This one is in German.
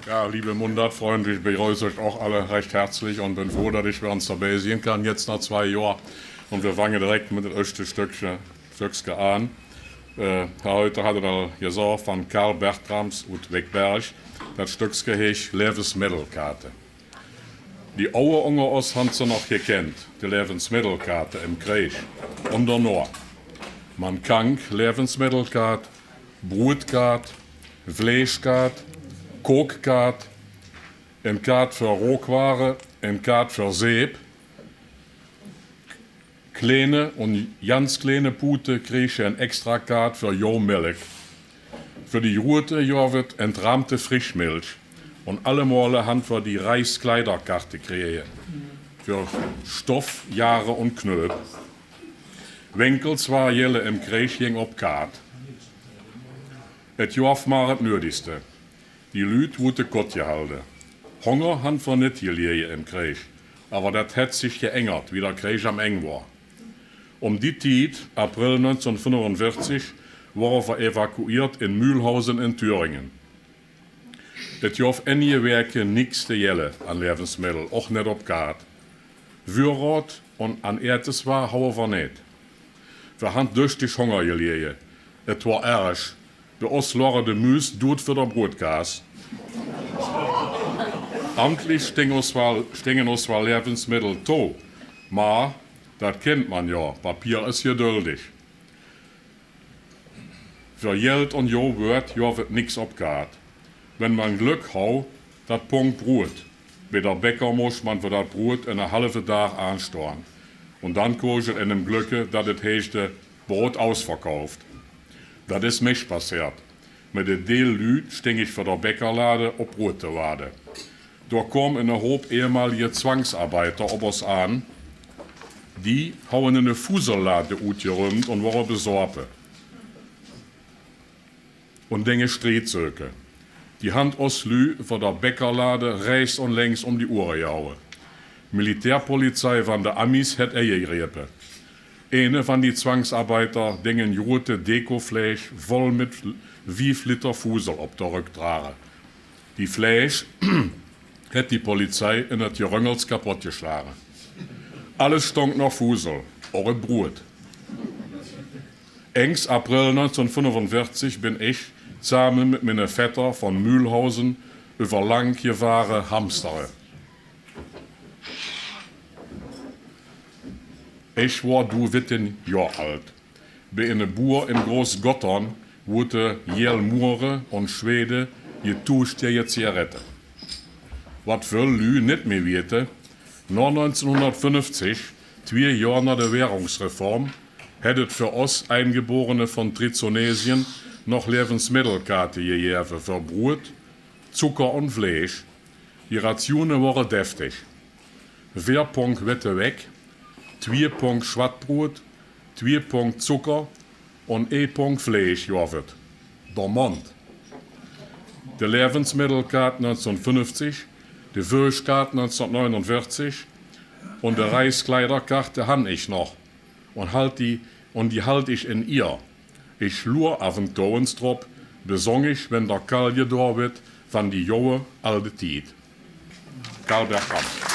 Ja, liebe Mundartfreunde, ich begrüße euch auch alle recht herzlich und bin froh, dass ich bei uns dabei sein kann, jetzt nach 2 Jahren. Und wir fangen direkt mit dem ersten Stückchen an. Heute hat er gesagt von Karl Bertrams und Wegberg, das Stückchen heißt Lebensmittelkarte. Die Aue unter uns haben sie noch gekannt, die Lebensmittelkarte im Krieg und danach. Man kann Lebensmittelkarte, Brutkarte, Fleischkarte, Kochkarte, een kaart für Rohware, een kaart für Seep. Kleine und ganz kleine Pute krieg je een extra kaart für Milch. Für die rote Jahr wird entrahmte Frischmilch. Und alle Male haben wir die Reichskleiderkarte kriegen. Für Stoff, Jahre und Knöp. Winkels war jelle im Krieg ging op Kart. Et Jahr war het nötigste. Die Lüt wurde Gott gehalten. Hunger han wir nicht gelegen im Krieg, aber das hat sich geängert, wie der Krieg am eng war. Die Zeit, April 1945, waren wir evakuiert in Mühlhausen in Thüringen. Es gab einige Werke nichts zu jelle an Lebensmitteln, auch nicht op Kart. Würrot und an Ertes war, hauen wir nicht. Wir haben durch die Hunger gelegen. Es war erg. De Ostlore de Müs doet für der Brotgas. Amtlich stingen uns zwar Lebensmittel to, aber das kennt man ja, Papier ist geduldig. Für Geld und Jo wird nix abgehört. Wenn man Glück hat, das Punkt Brot. Bei der Bäcker muss man für das Brot in einer halben Tag ansteuern. Und dann kommt in dem Glücke, dass das heißte Brot ausverkauft. Das ist mich passiert. Mit der Deel Lüt sting ich für der Bäckerlade op Brot zu warten. Da kam eine Hoop ehemalige Zwangsarbeiter ob uns an. Die haben eine Fusellade ausgeräumt und waren besorgt. Und Dinge Streetzöke. Die Hand aus Lü für der Bäckerlade rechts und links die Uhr gehauen. Militärpolizei von der Amis hat gegriffen. Eine von die Zwangsarbeiter dingen rote Dekofleisch voll mit 5 Liter Fusel op der Rücktrage. Die Fleisch hat die Polizei in das Geröngels kaputt geschlagen. Alles stonk nach Fusel, auch im Brot. Engs April 1945 bin ich zusammen mit meinem Vetter von Mühlhausen über lang gefahren hamsteren. Ich war du witten Jahr alt. Bei einem Bauer in Großgottern wurde jel Mure und Schwede getauscht Zigaretten. Was für Lü nicht mehr wiete, nach 1950, 2 Jahre nach der Währungsreform, hättet für uns Eingeborene von Trizonesien noch Lebensmittelkarte gegeben für Brot, Zucker und Fleisch. Die Rationen waren deftig. 4 Punkt Wette weg, 2 Punkt Schwattbrot, 2 Punkt Zucker und 1 Punkt Fleisch javet. Der Mond. Die Lebensmittelkarte 1950, die Fleischkarte 1949 und die Reichskleiderkarte han ich noch. Die halt ich in ihr. Ich lur auf den Tauenstrop, besong ich, wenn der Kalje da wird, von die johe alte Tiet. Karl Bertrams.